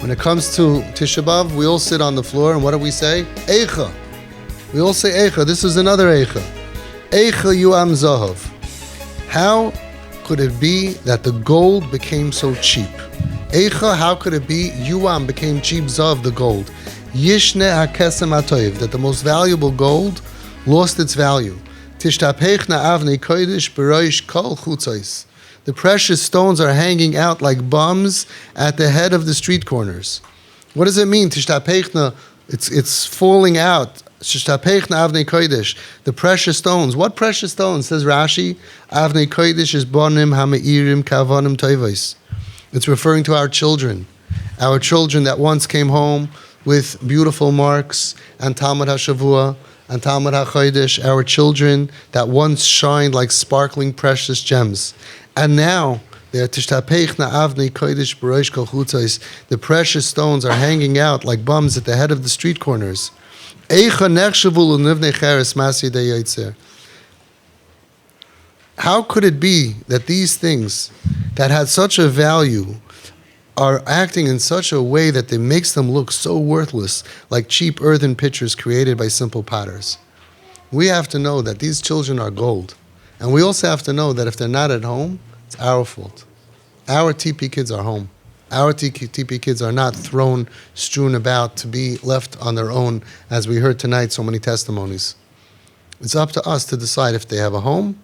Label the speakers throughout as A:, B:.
A: When it comes to Tisha B'Av, we all sit on the floor, and what do we say? EICHAH. We all say EICHAH. This is another EICHAH. EICHAH yuam zahav. How could it be that the gold became so cheap? EICHAH, how could it be yuam became cheap, zahav, the gold? Yishne hakesem atoiv, that the most valuable gold lost its value. Tishtapechna avnei kodesh b'roish kol chutzos. The precious stones are hanging out like bums at the head of the street corners. What does it mean? Tishtapechna, it's falling out. Tishtapechna avnei kodesh, the precious stones. What precious stones? Says Rashi, avnei kodesh is bonim hameirim kavonim toivos. It's referring to our children that once came home with beautiful marks and Talmud HaShavua and Talmud HaChodesh, our children that once shined like sparkling precious gems. And now, the precious stones are hanging out like bums at the head of the street corners. How could it be that these things that had such a value are acting in such a way that it makes them look so worthless, like cheap earthen pitchers created by simple potters? We have to know that these children are gold. And we also have to know that if they're not at home, it's our fault. Our TP kids are home. Our TP kids are not strewn about to be left on their own, as we heard tonight, so many testimonies. It's up to us to decide if they have a home,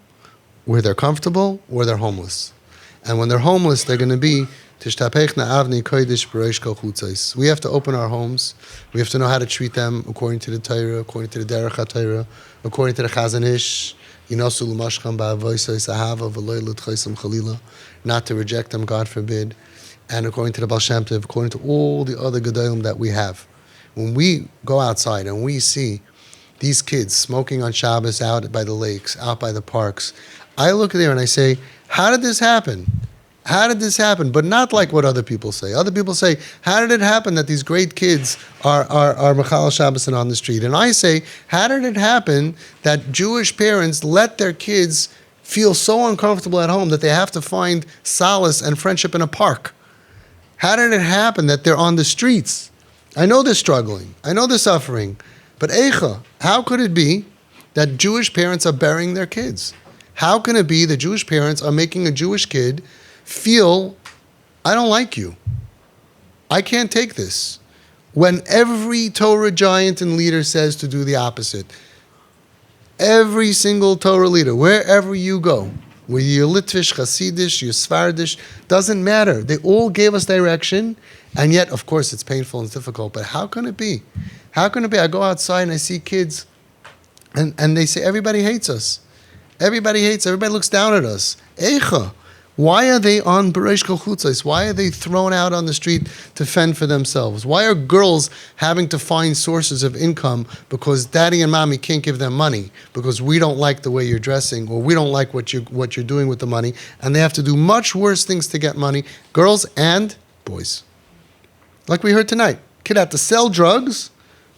A: where they're comfortable, or they're homeless. And when they're homeless, they're going to be Tishtapechna avnei kodesh b'roish kol chutzos. We have to open our homes. We have to know how to treat them according to the Torah, according to the Derech HaTorah, according to the Chazon Ish. Not to reject them, God forbid. And according to the Baal Shem Tov, according to all the other Gedolim that we have. When we go outside and we see these kids smoking on Shabbos out by the lakes, out by the parks, I look there and I say, how did this happen? How did this happen? But not like what other people say. Other people say, how did it happen that these great kids are Mechal Shabbos and on the street? And I say, how did it happen that Jewish parents let their kids feel so uncomfortable at home that they have to find solace and friendship in a park? How did it happen that they're on the streets? I know they're struggling. I know they're suffering. But EICHAH, how could it be that Jewish parents are burying their kids? How can it be that Jewish parents are making a Jewish kid feel, I don't like you. I can't take this. When every Torah giant and leader says to do the opposite. Every single Torah leader, wherever you go, whether you're Litvish, Hasidish, you're Sephardish, doesn't matter. They all gave us direction, and yet, of course, it's painful and difficult, but how can it be? How can it be? I go outside and I see kids, and they say, everybody hates us. Everybody looks down at us. EICHAH. Why are they on B'reish Kol Chutzos? Why are they thrown out on the street to fend for themselves? Why are girls having to find sources of income because daddy and mommy can't give them money because we don't like the way you're dressing or we don't like what you're doing with the money, and they have to do much worse things to get money, girls and boys. Like we heard tonight, kid had to sell drugs,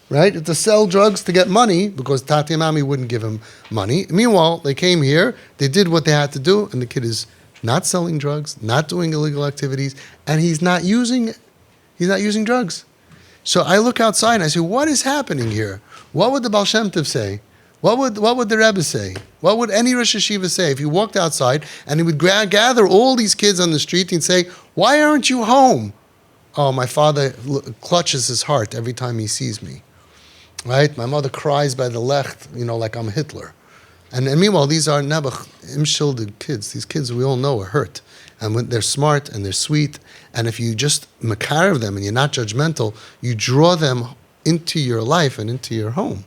A: right? To sell drugs to get money because tati and mommy wouldn't give him money. Meanwhile, they came here, they did what they had to do, and the kid is not selling drugs, not doing illegal activities, and he's not using drugs. So I look outside and I say, what is happening here? What would the Baal Shem Tov say? What would the Rebbe say? What would any Rosh Hashiva say if he walked outside and he would gather all these kids on the street and say, why aren't you home? Oh, my father clutches his heart every time he sees me. Right? My mother cries by the lecht, like I'm Hitler. And meanwhile, these are Nebuch, imshilded kids. These kids we all know are hurt. And when they're smart and they're sweet, and if you just makar them and you're not judgmental, you draw them into your life and into your home.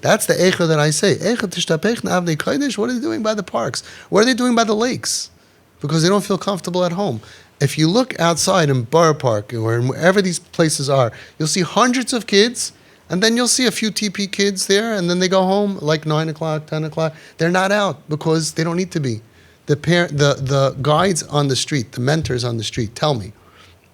A: That's the EICHAH that I say. EICHAH tishtapechna avnei kodesh. What are they doing by the parks? What are they doing by the lakes? Because they don't feel comfortable at home. If you look outside in Borough Park or wherever these places are, you'll see hundreds of kids. And then you'll see a few TP kids there, and then they go home like 9 o'clock, 10 o'clock. They're not out because they don't need to be. The guides on the street, the mentors on the street tell me.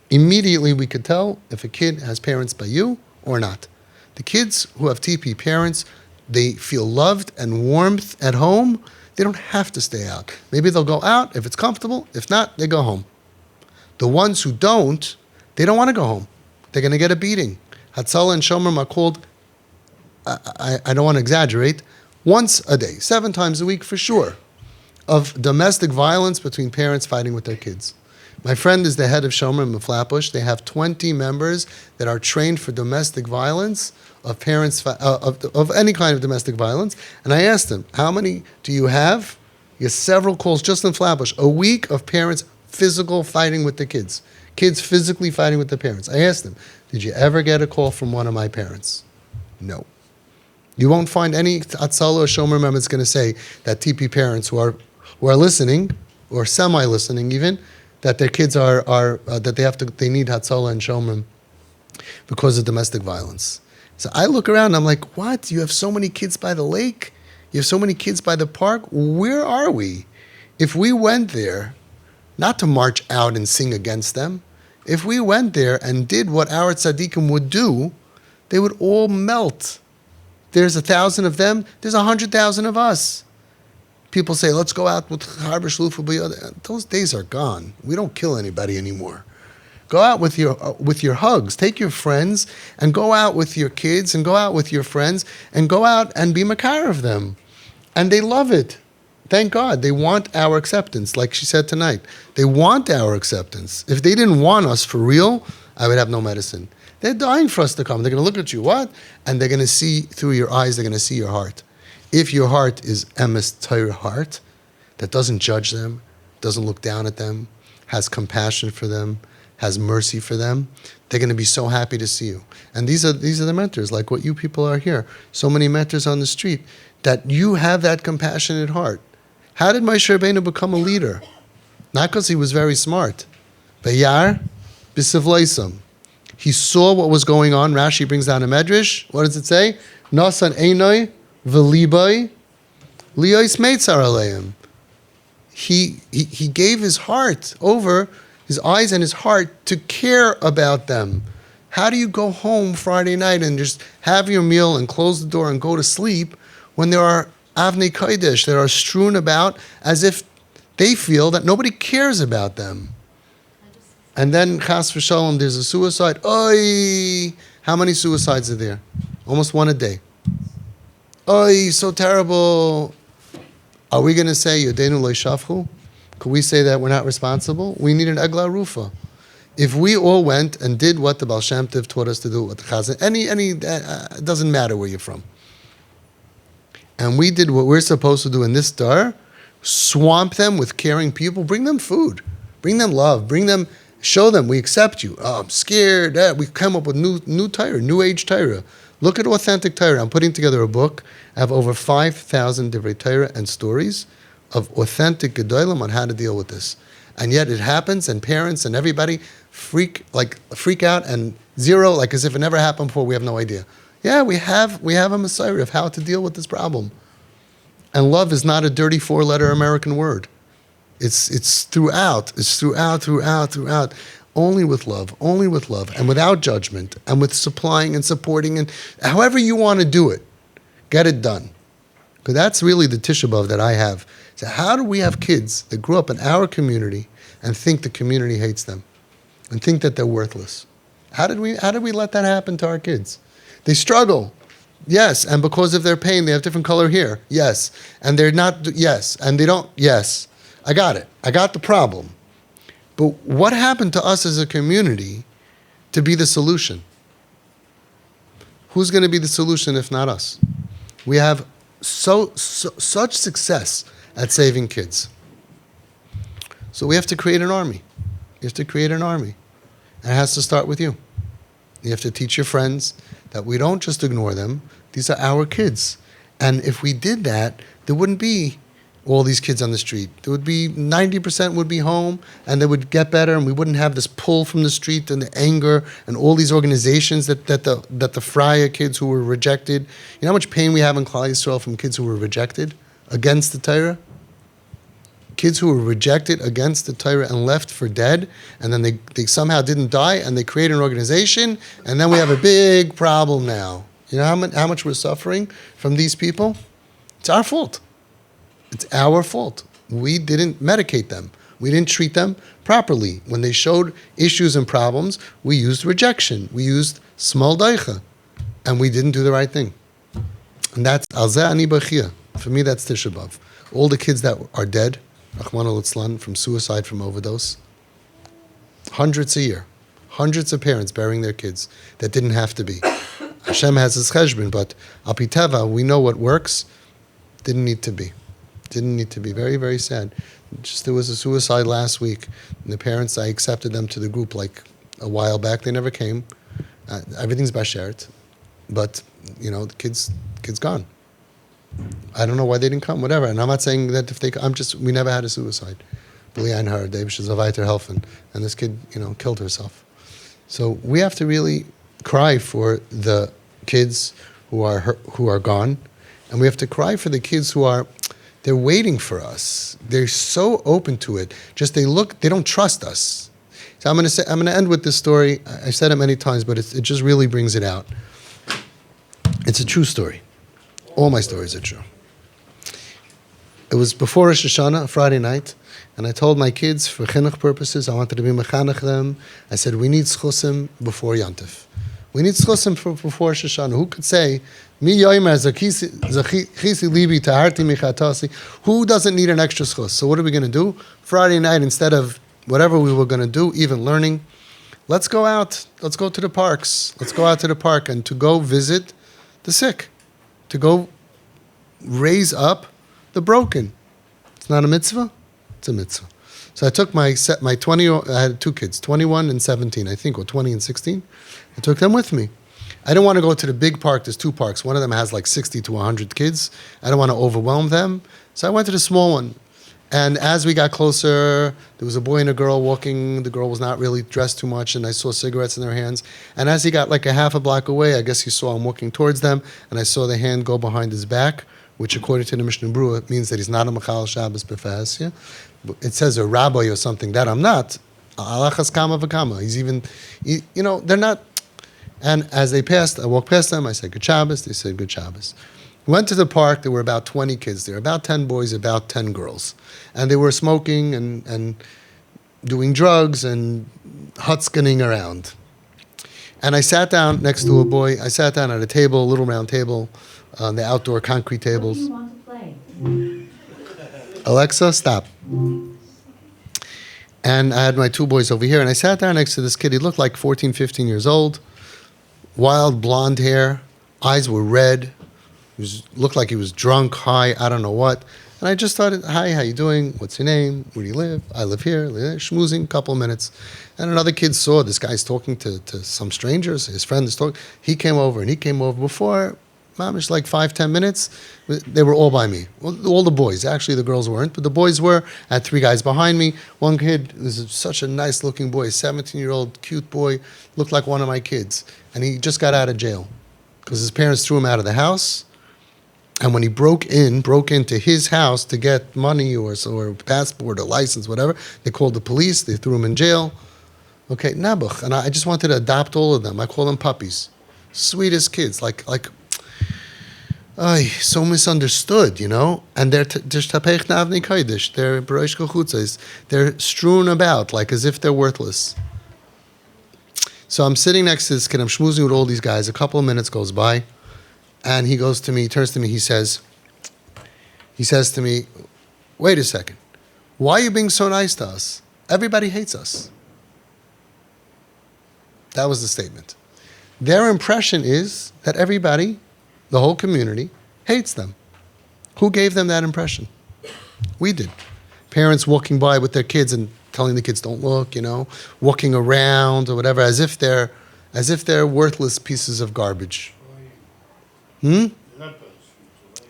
A: Immediately we could tell if a kid has parents by you or not. The kids who have TP parents, they feel loved and warmth at home. They don't have to stay out. Maybe they'll go out if it's comfortable. If not, they go home. The ones who don't, they don't want to go home. they're going to get a beating. Hatzalah and Shomrim are called, I don't want to exaggerate, once a day, 7 times a week for sure, of domestic violence between parents fighting with their kids. My friend is the head of Shomrim in Flatbush. They have 20 members that are trained for domestic violence, of parents, of any kind of domestic violence. And I asked him, how many do you have? He has several calls just in Flatbush, a week of parents physical fighting with the kids. Kids physically fighting with the parents. I asked him, did you ever get a call from one of my parents? No. You won't find any Hatzalah or Shomer member that's going to say that TP parents who are listening, or semi-listening even, that their kids that they need Hatzalah and Shomer because of domestic violence. So I look around and I'm like, what? You have so many kids by the lake? You have so many kids by the park? Where are we? If we went there, not to march out and sing against them, if we went there and did what our tzaddikim would do, they would all melt. There's 1,000 of them, there's 100,000 of us. People say, let's go out with Harber Shlufa. Those days are gone. We don't kill anybody anymore. Go out with your hugs. Take your friends and go out with your kids and go out with your friends and go out and be makar of them. And they love it. Thank God. They want our acceptance, like she said tonight. They want our acceptance. If they didn't want us for real, I would have no medicine. They're dying for us to come. They're going to look at you, what? And they're going to see through your eyes, they're going to see your heart. If your heart is emes Torah heart, that doesn't judge them, doesn't look down at them, has compassion for them, has mercy for them, they're going to be so happy to see you. And these are the mentors, like what you people are here. So many mentors on the street, that you have that compassionate heart. How did Moshe Rabbeinu become a leader? Not because he was very smart. Bayar b'sivleisam. He saw what was going on. Rashi brings down a medrash. What does it say? Nasan einoi v'libay liyos meitzar aleim. He gave his heart over, his eyes and his heart, to care about them. How do you go home Friday night and just have your meal and close the door and go to sleep when there are avnei kodesh that are strewn about as if they feel that nobody cares about them? And then, chas v'shalom, there's a suicide. Oy! How many suicides are there? Almost one a day. Oy, so terrible. Are we going to say, Yodenu lo yishafchu? Could we say that we're not responsible? We need an egla rufa. If we all went and did what the Baal Shem Tov taught us to do, what the Chazan, it doesn't matter where you're from. And we did what we're supposed to do in this dar, swamp them with caring people, bring them food, bring them love, show them we accept you. Oh, I'm scared. We come up with new Torah, new age Torah. Look at authentic Torah. I'm putting together a book. I have over 5,000 divrei Torah and stories of authentic gedolim on how to deal with this. And yet it happens, and parents and everybody freak out and zero, like as if it never happened before. We have no idea. Yeah, we have a messiah of how to deal with this problem. And love is not a dirty 4-letter American word. It's throughout. It's throughout. Only with love, and without judgment, and with supplying and supporting, and however you want to do it, get it done. Because that's really the Tisha B'Av that I have. So how do we have kids that grew up in our community and think the community hates them, and think that they're worthless? How did we let that happen to our kids? They struggle. Yes, and because of their pain, they have different color hair. Yes, and they're not. Yes, and they don't. Yes, I got it. I got the problem. But what happened to us as a community to be the solution? Who's going to be the solution if not us? We have such success at saving kids. So we have to create an army. You have to create an army. And it has to start with you. You have to teach your friends that we don't just ignore them. These are our kids. And if we did that, there wouldn't be all these kids on the street. There would be 90% would be home, and they would get better, and we wouldn't have this pull from the street and the anger and all these organizations that the Freya kids who were rejected. You know how much pain we have in Klal Yisrael from kids who were rejected against the Torah? Kids who were rejected against the Torah and left for dead, and then they somehow didn't die, and they created an organization, and then we have a big problem now. You know how much we're suffering from these people? It's our fault. It's our fault. We didn't medicate them. We didn't treat them properly. When they showed issues and problems, we used rejection. We used small daicha. And we didn't do the right thing. And that's al zeh ani bachia. For me, that's Tisha B'Av. All the kids that are dead, Rachmana litzlan, from suicide, from overdose, hundreds a year. Hundreds of parents burying their kids that didn't have to be. Hashem has his cheshbon, but al pi teva, we know what works. Didn't need to be. Didn't need to be. Very, very sad. Just there was a suicide last week, and the parents, I accepted them to the group like a while back. They never came. Everything's bashert, but the kid's gone. I don't know why they didn't come. Whatever. And I'm not saying that if they. We never had a suicide. B'li'ayin hara, Dave Shazavayter Helfen, and this kid, killed herself. So we have to really cry for the kids who are gone, and we have to cry for the kids they're waiting for us. They're so open to it. Just they don't trust us. So I'm going to end with this story. I've said it many times, but it just really brings it out. It's a true story. All my stories are true. It was before Rosh Hashanah, Friday night, and I told my kids, for chinuch purposes, I wanted to be mechanech them. I said, we need schusim before Yantif. We need schusim before Rosh Hashanah. Who could say, Mi yoymer zachisi libi taharti michatasi? Who doesn't need an extra schus? So what are we going to do? Friday night, instead of whatever we were going to do, even learning, let's go out. Let's go to the parks. Let's go out to the park and to go visit the sick, to go raise up the broken. It's not a mitzvah? It's a mitzvah. So I took my 20, I had two kids, 21 and 17, I think, or 20 and 16. I took them with me. I didn't want to go to the big park. There's two parks. One of them has like 60 to 100 kids. I don't want to overwhelm them. So I went to the small one. And as we got closer, there was a boy and a girl walking. The girl was not really dressed too much, and I saw cigarettes in their hands. And as he got like a half a block away, I guess he saw him walking towards them, and I saw the hand go behind his back, which according to the Mishnah Berurah means that he's not a Machal Shabbos B'Fasya. It says a rabbi or something. That I'm not. Alachas kama v'kama. He's even, they're not. And as they passed, I walked past them. I said, good Shabbos. They said, good Shabbos. Went to the park. There were about 20 kids there, about 10 boys, about 10 girls. And they were smoking and doing drugs and hutskening around. And I sat down next to a boy. I sat down at a table, a little round table, on the outdoor concrete tables.
B: What do you want to play?
A: Alexa, stop. And I had my two boys over here, and I sat down next to this kid. He looked like 14, 15 years old, wild blonde hair, eyes were red. Looked like he was drunk, high, I don't know what. And I just started, hi, how you doing? What's your name? Where do you live? I live here. Schmoozing, couple of minutes. And another kid saw this guy's talking to some strangers. His friend is talking. He came over, and he came over before, mamish, like 5-10 minutes. They were all by me. Well, all the boys. Actually, the girls weren't, but the boys were. I had three guys behind me. One kid was such a nice-looking boy, 17-year-old, cute boy, looked like one of my kids. And he just got out of jail because his parents threw him out of the house. And when he broke into his house to get money or a passport or license, whatever, they called the police. They threw him in jail. Okay, nabuch. And I just wanted to adopt all of them. I call them puppies. Sweetest kids, like so misunderstood, And they're tapech navnei kodesh. They're b'rosh kachutzos. They're strewn about like as if they're worthless. So I'm sitting next to this kid. I'm schmoozing with all these guys. A couple of minutes goes by. And he goes to me, he turns to me, he says to me, wait a second, why are you being so nice to us? Everybody hates us. That was the statement. Their impression is that everybody, the whole community, hates them. Who gave them that impression? We did. Parents walking by with their kids and telling the kids, don't look, walking around or whatever, as if they're worthless pieces of garbage.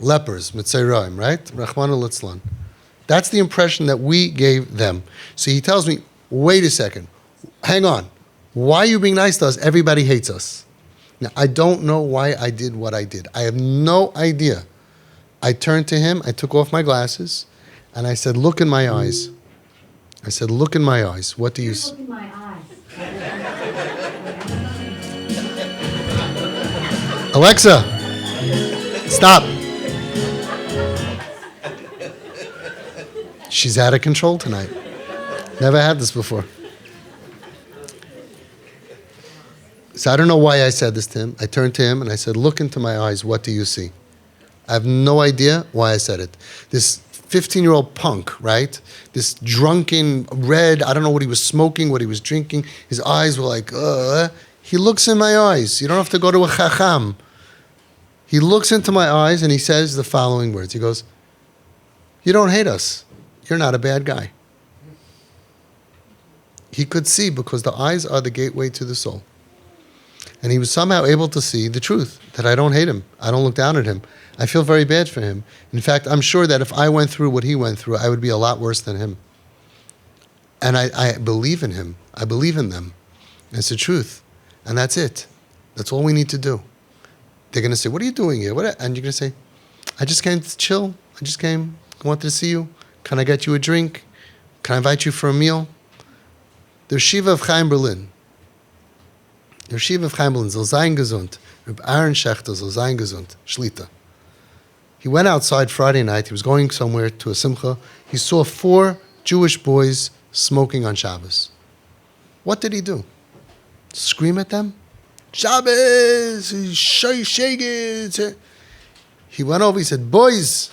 A: Lepers, mitzayraim, right? Rachmana litzlan. That's the impression that we gave them. So he tells me, wait a second, hang on. Why are you being nice to us? Everybody hates us. Now, I don't know why I did what I did. I have no idea. I turned to him, I took off my glasses, and I said, look in my eyes. I said, look in my eyes. What do you see?
B: Look in my eyes.
A: Alexa! Stop. She's out of control tonight. Never had this before. So I don't know why I said this to him. I turned to him and I said, look into my eyes. What do you see? I have no idea why I said it. This 15-year-old punk, right? This drunken, red, I don't know what he was smoking, what he was drinking. His eyes were like, He looks in my eyes. You don't have to go to a chacham. He looks into my eyes and he says the following words. He goes, you don't hate us. You're not a bad guy. He could see because the eyes are the gateway to the soul. And he was somehow able to see the truth, that I don't hate him. I don't look down at him. I feel very bad for him. In fact, I'm sure that if I went through what he went through, I would be a lot worse than him. And I believe in him. I believe in them. It's the truth. And that's it. That's all we need to do. They're going to say, what are you doing here? And you're going to say, I just came to chill. I just came. I wanted to see you. Can I get you a drink? Can I invite you for a meal? The Shiva of Chaim Berlin. Der Shiva of Chaim Berlin soll sein gesund. Reb Aaron Schechter soll sein gesund. Shlita. He went outside Friday night. He was going somewhere to a simcha. He saw 4 Jewish boys smoking on Shabbos. What did he do? Scream at them? Shabbos! Shake it! He went over, he said, boys!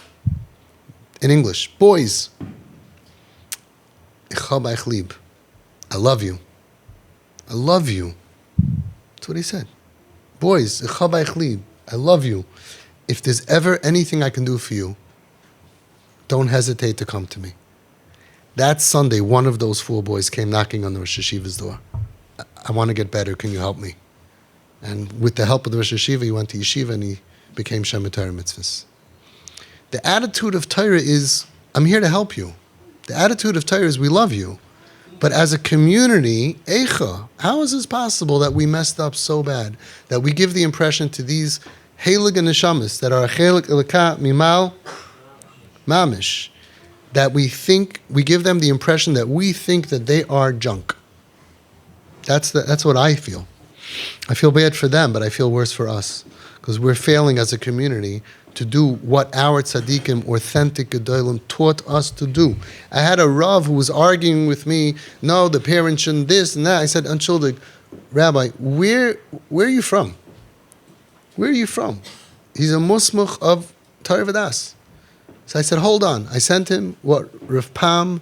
A: In English, boys! Ich hab euch lieb. I love you. I love you. That's what he said. Boys, ich hab euch lieb. I love you. If there's ever anything I can do for you, don't hesitate to come to me. That Sunday, one of those 4 boys came knocking on the Rosh Hashiva's door. I want to get better. Can you help me? And with the help of the Rosh Hashiva, he went to yeshiva and he became Shemet Torah Mitzvahs. The attitude of Torah is, I'm here to help you. The attitude of Torah is, we love you. But as a community, EICHAH, how is this possible that we messed up so bad? That we give the impression to these heilige neshamas that are chelik elokah mimal mamish, that we give them the impression that we think that they are junk. That's what I feel. I feel bad for them, but I feel worse for us. Because we're failing as a community to do what our tzaddikim, authentic gedolim, taught us to do. I had a Rav who was arguing with me, no, the parents shouldn't this and that. I said, Unschuldig, Rabbi, where are you from? Where are you from? He's a musmuch of Torah V'das. So I said, hold on. I sent him what Rav Pam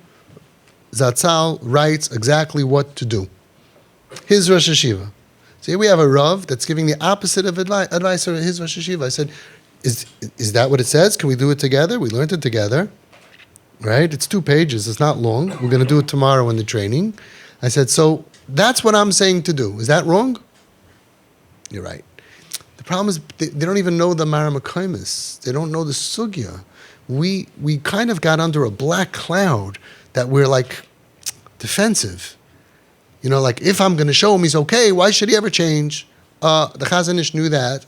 A: Zatzal writes exactly what to do. His Rosh Hashiva. So here we have a Rav that's giving the opposite of advice of his Rosh Hashiva. I said, is that what it says? Can we do it together? We learned it together, right? It's 2 pages. It's not long. We're going to do it tomorrow in the training. I said, so that's what I'm saying to do. Is that wrong? You're right. The problem is they don't even know the Maramakamis. They don't know the Sugya. We kind of got under a black cloud that we're like defensive. You know, like if I'm going to show him he's okay, why should he ever change? The Chazon Ish knew that.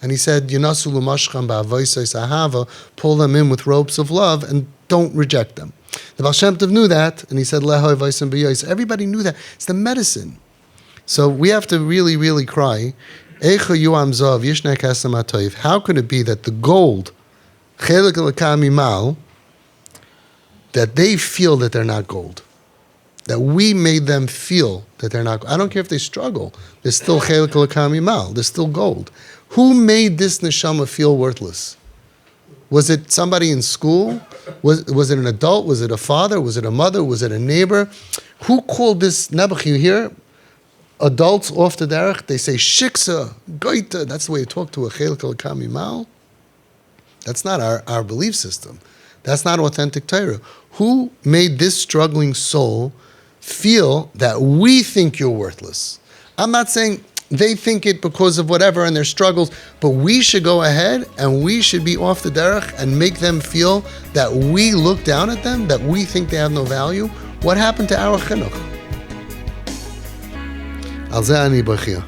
A: And he said, Yinasu l'mashcham ba'avoisos ahava, pull them in with ropes of love and don't reject them. The Baal Shem Tov knew that, and he said, Leho voisim b'yois. Everybody knew that. It's the medicine. So we have to really, really cry. Eicha yuam zav yishnek esam atoiv. How could it be that the gold, chelik elokah mimal, that they feel that they're not gold? That we made them feel that they're not. I don't care if they struggle. They're still chelik elokah mimal. They're still gold. Who made this neshama feel worthless? Was it somebody in school? Was it an adult? Was it a father? Was it a mother? Was it a neighbor? Who called this nebuch? You hear adults off the derech, they say shiksa, goita. Chelik elokah mimal. That's not our belief system. That's not authentic Torah. Who made this struggling soul feel that we think you're worthless? I'm not saying they think it because of whatever and their struggles, but we should go ahead and we should be off the derech and make them feel that we look down at them, that we think they have no value. What happened to our chinuch? Al zeh ani bachia.